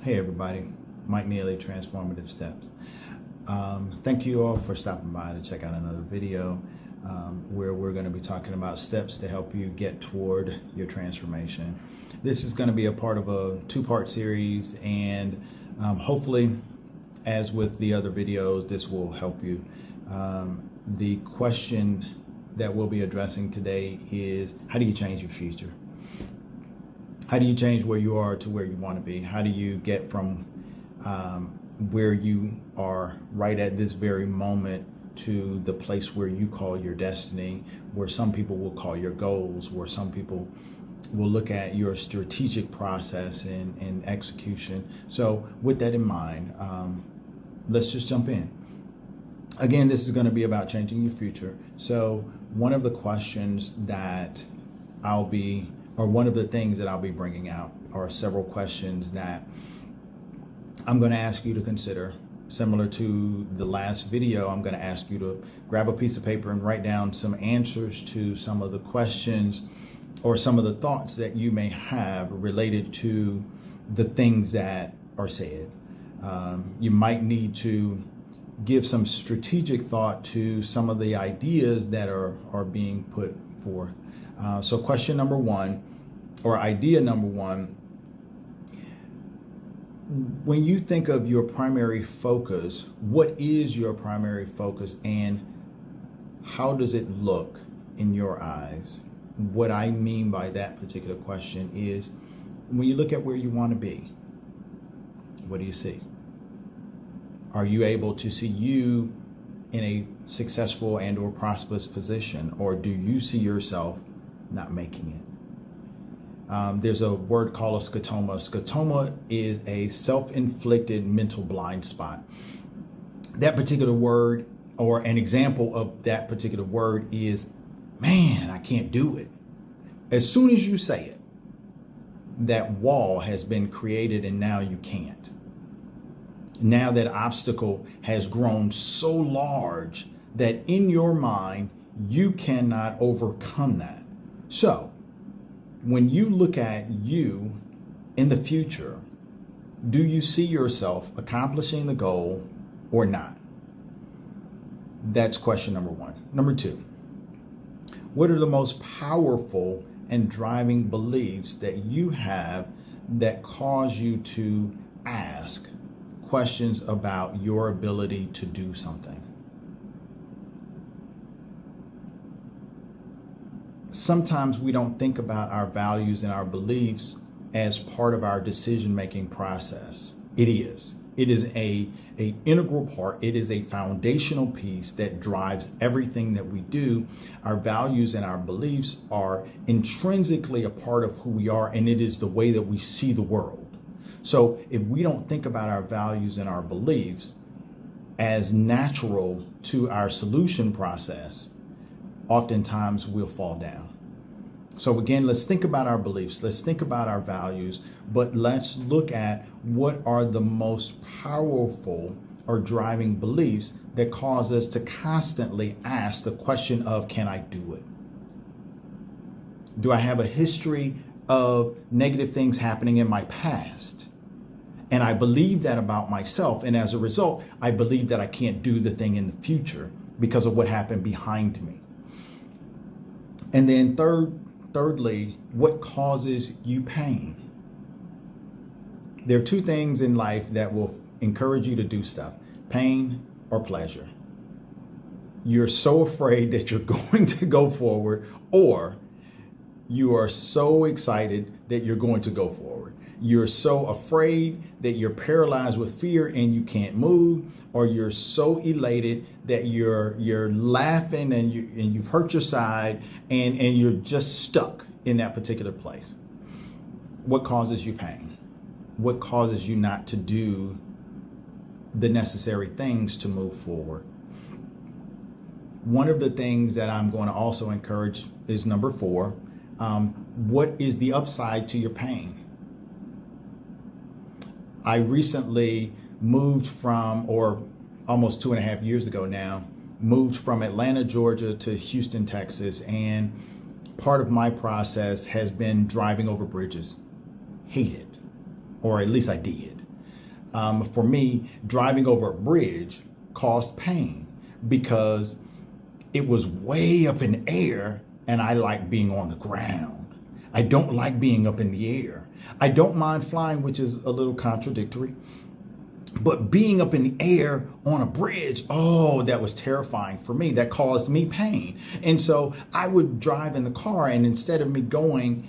Hey everybody, Mike Neely, Transformative Steps. Thank you all for stopping by to check out another video where we're going to be talking about steps to help you get toward your transformation. This is going to be a part of a two-part series, and hopefully, as with the other videos, this will help you. The question that we'll be addressing today is, how do you change your future? How do you change where you are to where you want to be? How do you get from where you are right at this very moment to the place where you call your destiny, where some people will call your goals, where some people will look at your strategic process and execution. So with that in mind, let's just jump in. Again, this is going to be about changing your future. So one of the questions that one of the things that I'll be bringing out are several questions that I'm going to ask you to consider. Similar to the last video, I'm going to ask you to grab a piece of paper and write down some answers to some of the questions or some of the thoughts that you may have related to the things that are said. You might need to give some strategic thought to some of the ideas that are being put forth. So question number one, or idea number one, when you think of your primary focus, what is your primary focus and how does it look in your eyes? What I mean by that particular question is, when you look at where you want to be, what do you see? Are you able to see you in a successful and or prosperous position, or do you see yourself not making it? There's a word called a scotoma. Scotoma is a self-inflicted mental blind spot. That particular word, or an example of that particular word, is, man, I can't do it. As soon as you say it, that wall has been created and now you can't. Now that obstacle has grown so large that in your mind, you cannot overcome that. So when you look at you in the future, do you see yourself accomplishing the goal or not? That's question number one. Number two, what are the most powerful and driving beliefs that you have that cause you to ask questions about your ability to do something? Sometimes we don't think about our values and our beliefs as part of our decision-making process. It is. It is an integral part. It is a foundational piece that drives everything that we do. Our values and our beliefs are intrinsically a part of who we are, and it is the way that we see the world. So if we don't think about our values and our beliefs as natural to our solution process, oftentimes we'll fall down. So again, let's think about our beliefs. Let's think about our values, but let's look at what are the most powerful or driving beliefs that cause us to constantly ask the question of, can I do it? Do I have a history of negative things happening in my past? And I believe that about myself. And as a result, I believe that I can't do the thing in the future because of what happened behind me. And then thirdly, what causes you pain? There are two things in life that will encourage you to do stuff: pain or pleasure. You're so afraid that you're going to go forward, or you are so excited that you're going to go forward. You're so afraid that you're paralyzed with fear and you can't move, or you're so elated that you're laughing and you've hurt your side and you're just stuck in that particular place. What causes you pain? What causes you not to do the necessary things to move forward? One of the things that I'm going to also encourage is number four. What is the upside to your pain? I recently moved from, or almost 2.5 years ago now, moved from Atlanta, Georgia to Houston, Texas. And part of my process has been driving over bridges. Hate it, or at least I did. For me, driving over a bridge caused pain because it was way up in the air and I like being on the ground. I don't like being up in the air. I don't mind flying, which is a little contradictory. But being up in the air on a bridge, oh, that was terrifying for me. That caused me pain. And so I would drive in the car, and instead of me going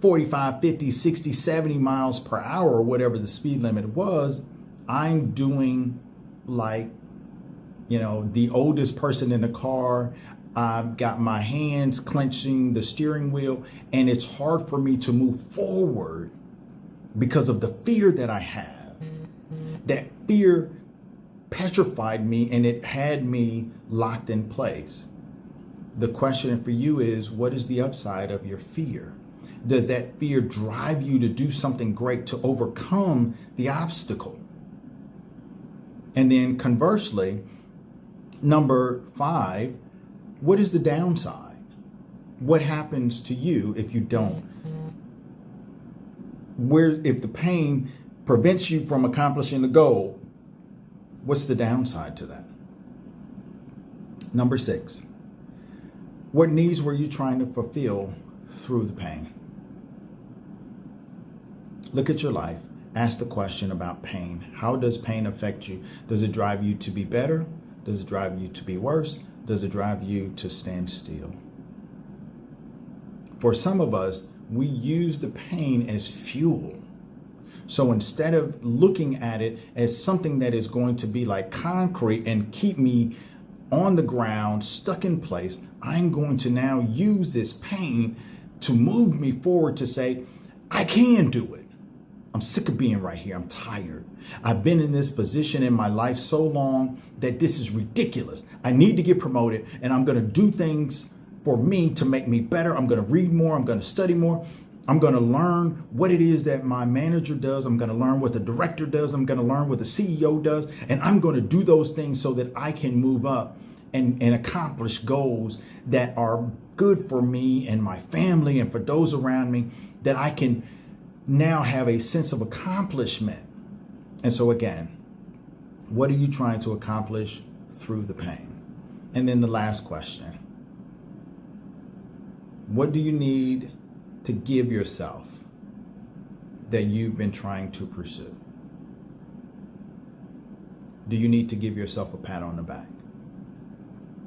45, 50, 60, 70 miles per hour, or whatever the speed limit was, I'm doing like, the oldest person in the car. I've got my hands clenching the steering wheel, and it's hard for me to move forward because of the fear that I have. That fear petrified me, and it had me locked in place. The question for you is, what is the upside of your fear? Does that fear drive you to do something great to overcome the obstacle? And then conversely, number 5, what is the downside? What happens to you if you don't? If the pain prevents you from accomplishing the goal, what's the downside to that? Number 6, what needs were you trying to fulfill through the pain? Look at your life. Ask the question about pain. How does pain affect you? Does it drive you to be better? Does it drive you to be worse? Does it drive you to stand still? For some of us, we use the pain as fuel. So instead of looking at it as something that is going to be like concrete and keep me on the ground, stuck in place, I'm going to now use this pain to move me forward to say, I can do it. I'm sick of being right here. I'm tired. I've been in this position in my life so long that this is ridiculous. I need to get promoted, and I'm going to do things for me to make me better. I'm going to read more. I'm going to study more. I'm going to learn what it is that my manager does. I'm going to learn what the director does. I'm going to learn what the CEO does. And I'm going to do those things so that I can move up and accomplish goals that are good for me and my family and for those around me, that I can now have a sense of accomplishment. And so again, what are you trying to accomplish through the pain? And then the last question, what do you need to give yourself that you've been trying to pursue? Do you need to give yourself a pat on the back?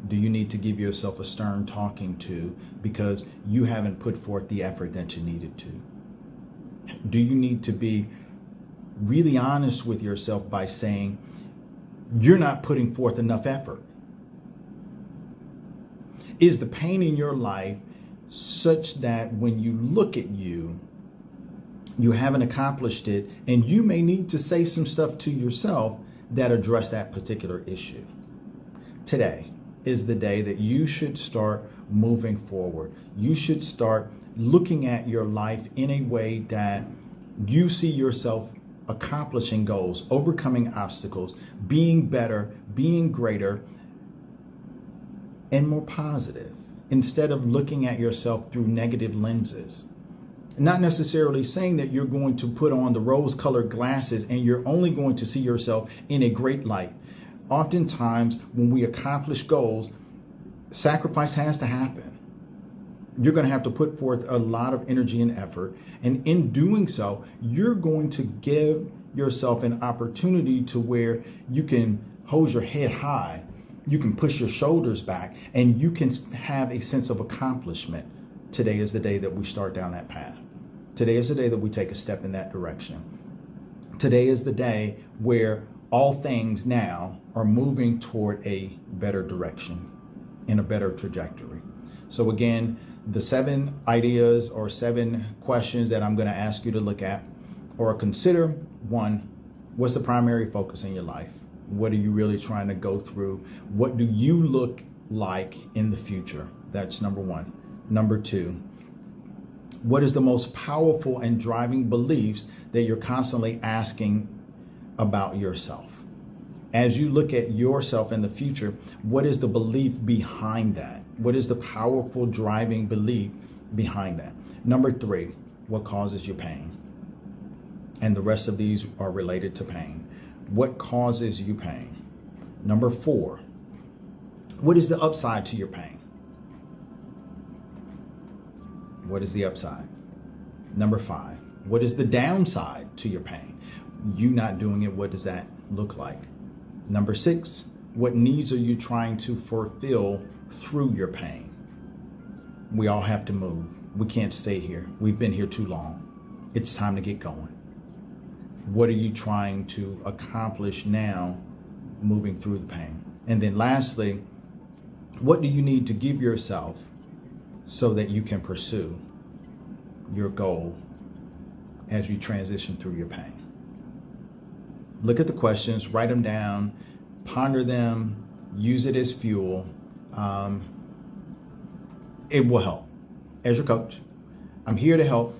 Do you need to give yourself a stern talking to because you haven't put forth the effort that you needed to? Do you need to be really honest with yourself by saying you're not putting forth enough effort? Is the pain in your life such that when you look at you haven't accomplished it, and you may need to say some stuff to yourself that address that particular issue? Today is the day that you should start moving forward. You should start looking at your life in a way that you see yourself accomplishing goals, overcoming obstacles, being better, being greater, and more positive, instead of looking at yourself through negative lenses. Not necessarily saying that you're going to put on the rose-colored glasses and you're only going to see yourself in a great light. Oftentimes, when we accomplish goals, sacrifice has to happen. You're going to have to put forth a lot of energy and effort. And in doing so, you're going to give yourself an opportunity to where you can hold your head high, you can push your shoulders back, and you can have a sense of accomplishment. Today is the day that we start down that path. Today is the day that we take a step in that direction. Today is the day where all things now are moving toward a better direction, in a better trajectory. So again, the 7 ideas or 7 questions that I'm going to ask you to look at or consider: 1, what's the primary focus in your life? What are you really trying to go through? What do you look like in the future? That's number 1. Number 2, what is the most powerful and driving beliefs that you're constantly asking about yourself? As you look at yourself in the future, what is the belief behind that? What is the powerful driving belief behind that? Number 3, what causes your pain? And the rest of these are related to pain. What causes you pain? Number 4, what is the upside to your pain? What is the upside? Number 5, what is the downside to your pain? You not doing it, what does that look like? Number 6, what needs are you trying to fulfill through your pain? We all have to move. We can't stay here. We've been here too long. It's time to get going. What are you trying to accomplish now, moving through the pain? And then lastly, what do you need to give yourself so that you can pursue your goal as you transition through your pain? Look at the questions, write them down, ponder them, use it as fuel. It will help. As your coach, I'm here to help.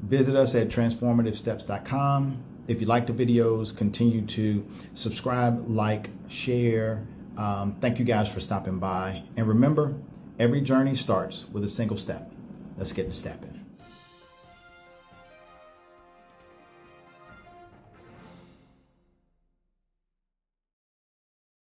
Visit us at transformativesteps.com. If you like the videos, continue to subscribe, like, share. Thank you guys for stopping by. And remember, every journey starts with a single step. Let's get to stepping.